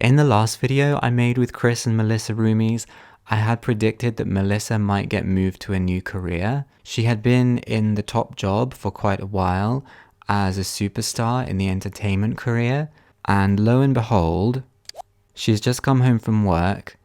In the last video I made with Chris and Melissa Roomies, I had predicted that Melissa might get moved to a new career. She had been in the top job for quite a while as a superstar in the entertainment career, and lo and behold, she's just come home from work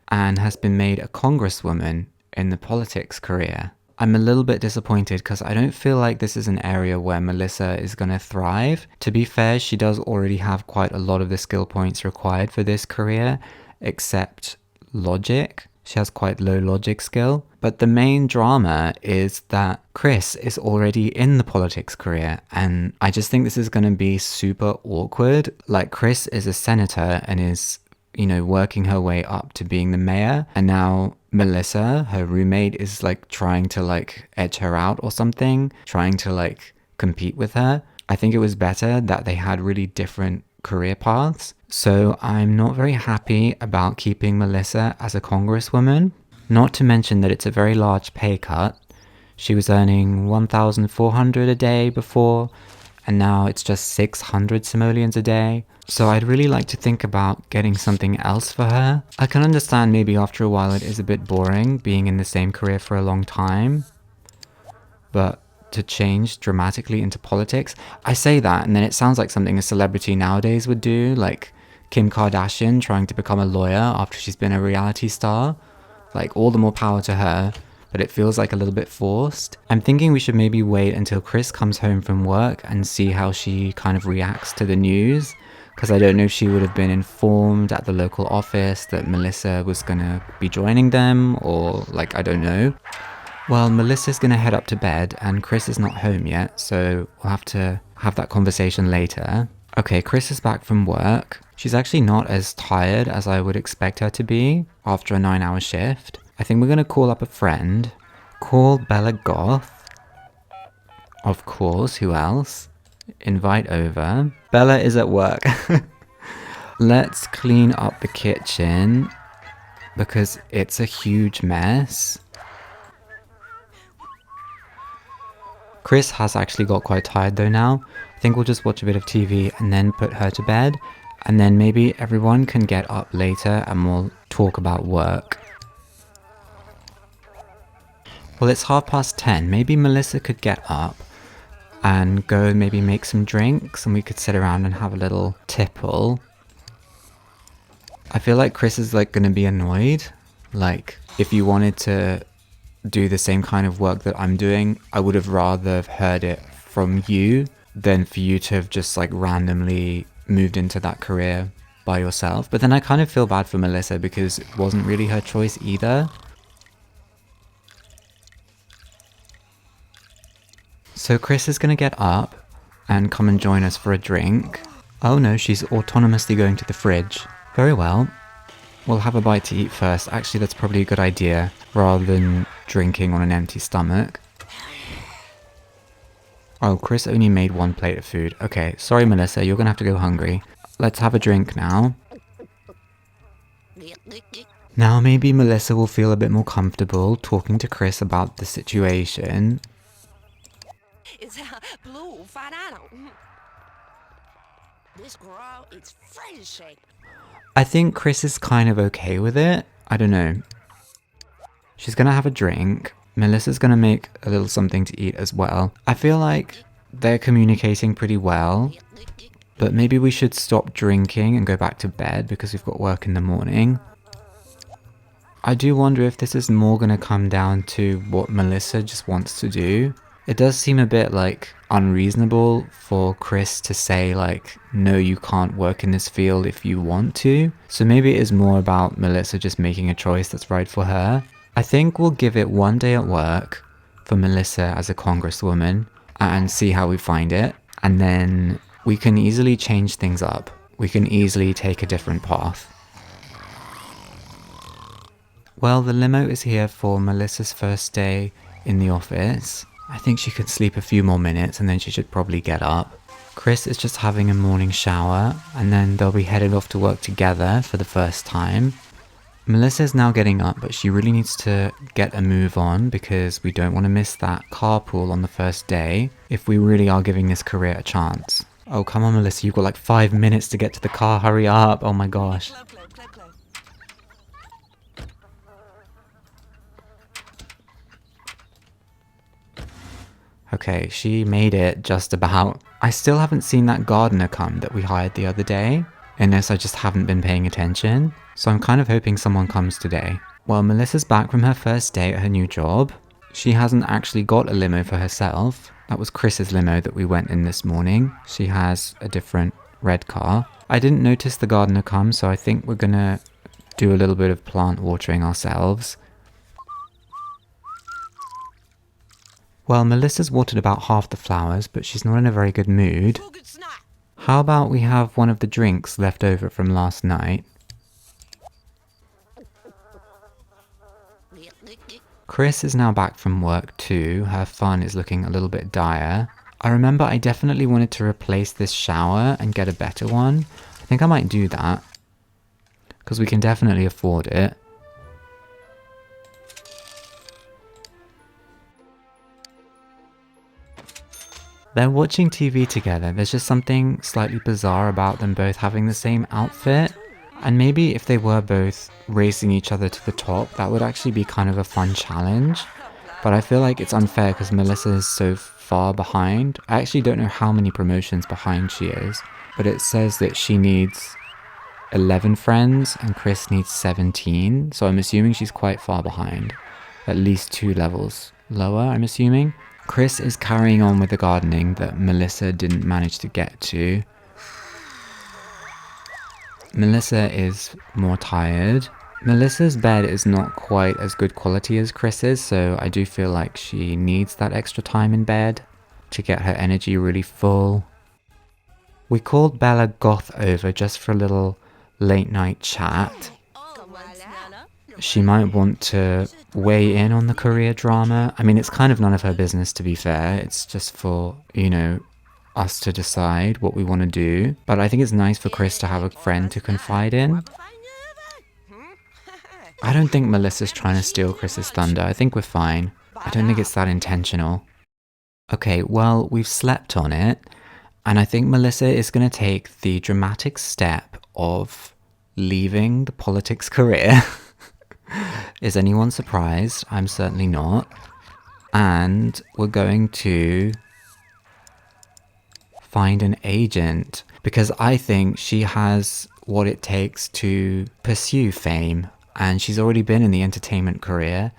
and has been made a congresswoman in the politics career. I'm a little bit disappointed because I don't feel like this is an area where Melissa is going to thrive. To be fair, she does already have quite a lot of the skill points required for this career, except logic. She has quite low logic skill. But the main drama is that Chris is already in the politics career, and I just think this is going to be super awkward. Like, Chris is a senator and is, working her way up to being the mayor, and now Melissa, her roommate, is trying to edge her out or something, trying to compete with her. I think it was better that they had really different career paths. So I'm not very happy about keeping Melissa as a congresswoman. Not to mention that it's a very large pay cut. She was earning 1,400 a day before, and now it's just 600 simoleons a day. So I'd really like to think about getting something else for her. I can understand maybe after a while it is a bit boring being in the same career for a long time, but to change dramatically into politics, I say that and then it sounds like something a celebrity nowadays would do, like Kim Kardashian trying to become a lawyer after she's been a reality star. All the more power to her, but it feels like a little bit forced. I'm thinking we should maybe wait until Chris comes home from work and see how she kind of reacts to the news, because I don't know if she would have been informed at the local office that Melissa was gonna be joining them, or I don't know. Well, Melissa's gonna head up to bed and Chris is not home yet, so we'll have to have that conversation later. Okay, Chris is back from work. She's actually not as tired as I would expect her to be after a 9-hour shift. I think we're gonna call up a friend. Call Bella Goth. Of course, who else? Invite over. Bella is at work. Let's clean up the kitchen because it's a huge mess. Chris has actually got quite tired though now. I think we'll just watch a bit of TV and then put her to bed, and then maybe everyone can get up later and we'll talk about work. Well, it's 10:30. Maybe Melissa could get up and go maybe make some drinks and we could sit around and have a little tipple. I feel like Chris is going to be annoyed. If you wanted to do the same kind of work that I'm doing, I would have rather heard it from you than for you to have just randomly moved into that career by yourself. But then I kind of feel bad for Melissa because it wasn't really her choice either. So Chris is gonna get up and come and join us for a drink. Oh no, she's autonomously going to the fridge. Very well. We'll have a bite to eat first. Actually, that's probably a good idea rather than drinking on an empty stomach. Oh, Chris only made 1 plate of food. Okay, sorry Melissa, you're gonna have to go hungry. Let's have a drink now. Now maybe Melissa will feel a bit more comfortable talking to Chris about the situation. This girl is French. I think Chris is kind of okay with it. I don't know. She's gonna have a drink. Melissa's gonna make a little something to eat as well. I feel like they're communicating pretty well, but maybe we should stop drinking and go back to bed because we've got work in the morning. I do wonder if this is more gonna come down to what Melissa just wants to do. It does seem a bit unreasonable for Chris to say no, you can't work in this field if you want to. So maybe it is more about Melissa just making a choice that's right for her. I think we'll give it 1 day at work for Melissa as a congresswoman and see how we find it. And then we can easily change things up. We can easily take a different path. Well, the limo is here for Melissa's first day in the office. I think she could sleep a few more minutes and then she should probably get up. Chris is just having a morning shower and then they'll be headed off to work together for the first time. Melissa is now getting up, but she really needs to get a move on because we don't want to miss that carpool on the first day if we really are giving this career a chance. Oh, come on, Melissa. You've got like 5 minutes to get to the car. Hurry up. Oh my gosh. Okay, she made it just about. I still haven't seen that gardener come that we hired the other day, unless I just haven't been paying attention. So I'm kind of hoping someone comes today. Well, Melissa's back from her first day at her new job. She hasn't actually got a limo for herself. That was Chris's limo that we went in this morning. She has a different red car. I didn't notice the gardener come, so I think we're gonna do a little bit of plant watering ourselves. Well, Melissa's watered about half the flowers, but she's not in a very good mood. How about we have one of the drinks left over from last night? Chris is now back from work too. Her fun is looking a little bit dire. I remember I definitely wanted to replace this shower and get a better one. I think I might do that, because we can definitely afford it. They're watching TV together. There's just something slightly bizarre about them both having the same outfit. And maybe if they were both racing each other to the top, that would actually be kind of a fun challenge. But I feel like it's unfair because Melissa is so far behind. I actually don't know how many promotions behind she is, but it says that she needs 11 friends and Chris needs 17. So I'm assuming she's quite far behind. At least 2 levels lower, I'm assuming. Chris is carrying on with the gardening that Melissa didn't manage to get to. Melissa is more tired. Melissa's bed is not quite as good quality as Chris's, so I do feel like she needs that extra time in bed to get her energy really full. We called Bella Goth over just for a little late night chat. She might want to weigh in on the career drama. I mean, it's kind of none of her business, to be fair. It's just for, us to decide what we want to do. But I think it's nice for Chris to have a friend to confide in. I don't think Melissa's trying to steal Chris's thunder. I think we're fine. I don't think it's that intentional. Okay, well, we've slept on it. And I think Melissa is going to take the dramatic step of leaving the politics career. Is anyone surprised? I'm certainly not. And we're going to find an agent, because I think she has what it takes to pursue fame, and she's already been in the entertainment career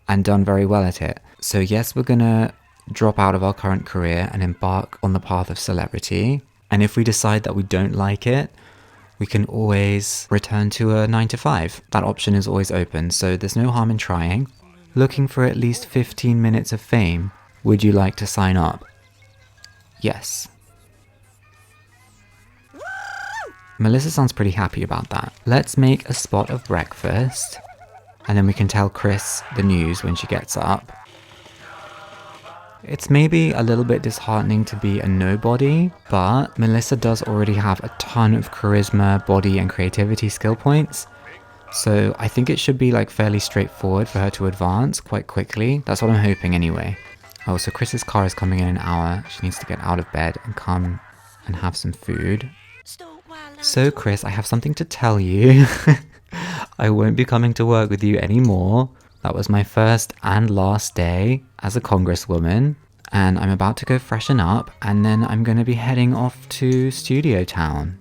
and done very well at it. So yes, we're gonna drop out of our current career and embark on the path of celebrity. And if we decide that we don't like it, we can always return to a 9 to 5. That option is always open, so there's no harm in trying. Looking for at least 15 minutes of fame. Would you like to sign up? Yes. Melissa sounds pretty happy about that. Let's make a spot of breakfast, and then we can tell Chris the news when she gets up. It's maybe a little bit disheartening to be a nobody, but Melissa does already have a ton of charisma, body, and creativity skill points. So I think it should be like fairly straightforward for her to advance quite quickly. That's what I'm hoping anyway. Oh, so Chris's car is coming in an hour. She needs to get out of bed and come and have some food. So Chris, I have something to tell you. I won't be coming to work with you anymore. That was my first and last day as a congresswoman, and I'm about to go freshen up, and then I'm going to be heading off to Studio Town.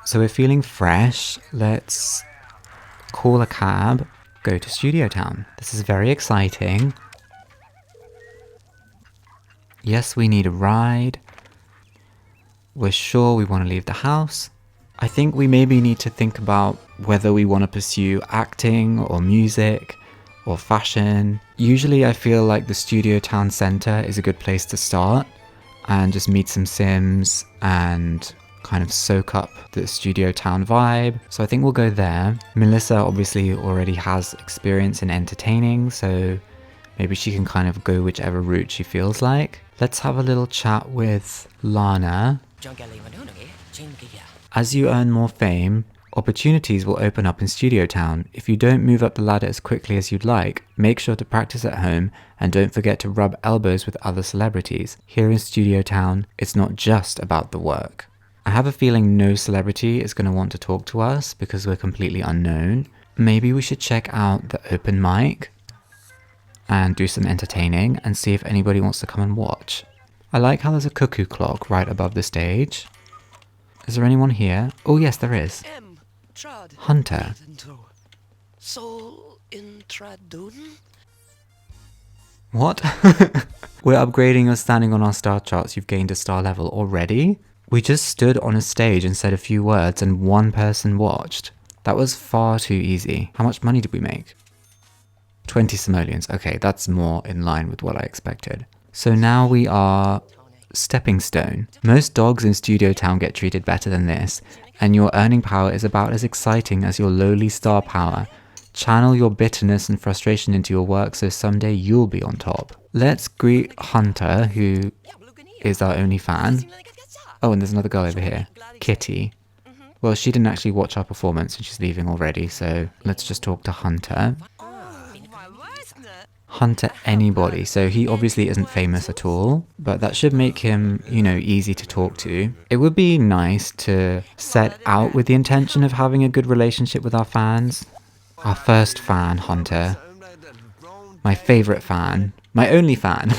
So we're feeling fresh. Let's call a cab, go to Studio Town. This is very exciting. Yes, we need a ride. We're sure we want to leave the house. I think we maybe need to think about whether we want to pursue acting or music or fashion. Usually I feel like the Studio Town Centre is a good place to start and just meet some Sims and kind of soak up the Studio Town vibe. So I think we'll go there. Melissa obviously already has experience in entertaining, so maybe she can kind of go whichever route she feels like. Let's have a little chat with Lana. As you earn more fame, Opportunities will open up in Studio Town. If you don't move up the ladder as quickly as you'd like, make sure to practice at home and don't forget to rub elbows with other celebrities. Here in Studio Town, it's not just about the work. I have a feeling no celebrity is going to want to talk to us because we're completely unknown. Maybe we should check out the open mic and do some entertaining and see if anybody wants to come and watch. I like how there's a cuckoo clock right above the stage. Is there anyone here? Oh yes, there is. Hunter. What? We're upgrading or standing on our star charts. You've gained a star level already? We just stood on a stage and said a few words and one person watched. That was far too easy. How much money did we make? 20 simoleons. Okay, that's more in line with what I expected. So now we are stepping stone. Most dogs in Studio Town get treated better than this, and your earning power is about as exciting as your lowly star power. Channel your bitterness and frustration into your work so someday you'll be on top. Let's greet Hunter, who is our only fan. Oh, and there's another girl over here, Kitty. Well, she didn't actually watch our performance and she's leaving already, so let's just talk to Hunter. Hunter anybody, so he obviously isn't famous at all, but that should make him, you know, easy to talk to. It would be nice to set out with the intention of having a good relationship with our fans. Our first fan, Hunter. My favorite fan. My only fan.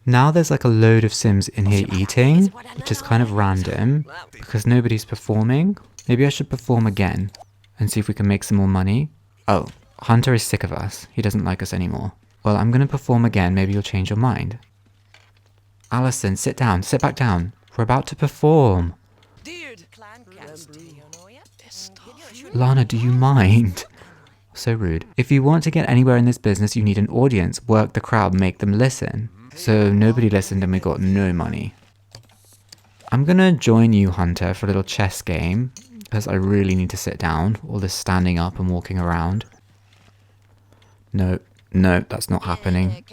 Now there's like a load of Sims in here eating, which is kind of random because nobody's performing. Maybe I should perform again and see if we can make some more money. Oh, Hunter is sick of us. He doesn't like us anymore. Well, I'm going to perform again. Maybe you'll change your mind. Allison, sit down. Sit back down. We're about to perform. Lana, do you mind? So rude. If you want to get anywhere in this business, you need an audience. Work the crowd, make them listen. So nobody listened and we got no money. I'm gonna join you, Hunter, for a little chess game because I really need to sit down. All this standing up and walking around. No, that's not happening.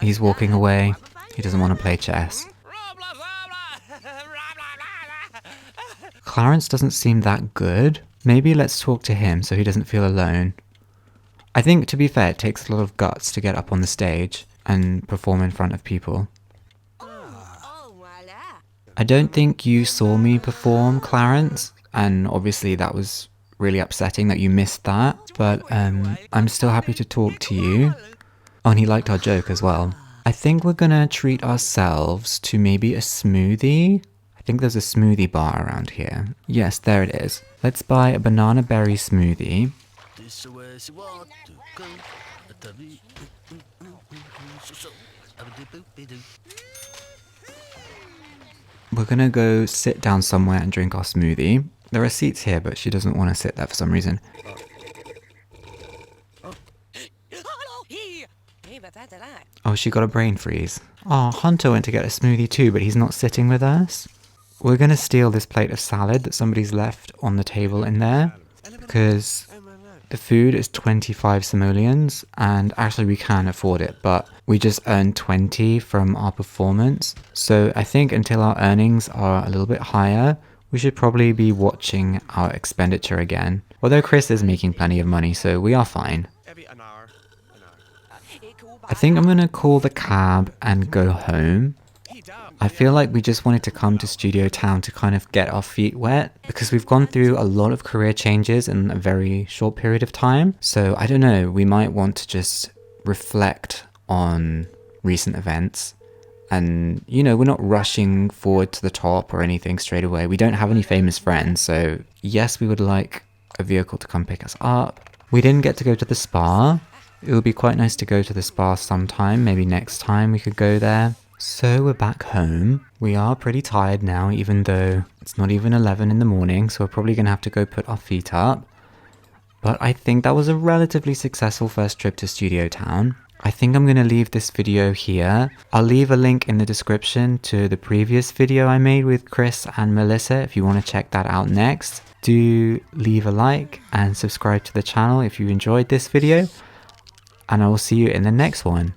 He's walking away. He doesn't want to play chess. Clarence doesn't seem that good. Maybe let's talk to him so he doesn't feel alone. I think, to be fair, it takes a lot of guts to get up on the stage and perform in front of people. I don't think you saw me perform, Clarence, and obviously that was really upsetting that you missed that, but I'm still happy to talk to you. Oh, and he liked our joke as well. I think we're gonna treat ourselves to maybe a smoothie. I think there's a smoothie bar around here. Yes, there it is. Let's buy a banana berry smoothie. We're gonna go sit down somewhere and drink our smoothie. There are seats here, but she doesn't want to sit there for some reason. Oh, she got a brain freeze. Oh, Hunter went to get a smoothie too, but he's not sitting with us. We're gonna steal this plate of salad that somebody's left on the table in there, because the food is 25 simoleons, and actually we can afford it, but we just earned 20 from our performance. So I think until our earnings are a little bit higher, we should probably be watching our expenditure again. Although Chris is making plenty of money, so we are fine. I think I'm gonna call the cab and go home. I feel like we just wanted to come to Studio Town to kind of get our feet wet because we've gone through a lot of career changes in a very short period of time. So I don't know, we might want to just reflect on recent events. And, you know, we're not rushing forward to the top or anything straight away. We don't have any famous friends. So yes, we would like a vehicle to come pick us up. We didn't get to go to the spa. It would be quite nice to go to the spa sometime. Maybe next time we could go there. So we're back home. We are pretty tired now, even though it's not even 11 in the morning, so we're probably going to have to go put our feet up. But I think that was a relatively successful first trip to Studio Town. I think I'm going to leave this video here. I'll leave a link in the description to the previous video I made with Chris and Melissa if you want to check that out next. Do leave a like and subscribe to the channel if you enjoyed this video. And I will see you in the next one.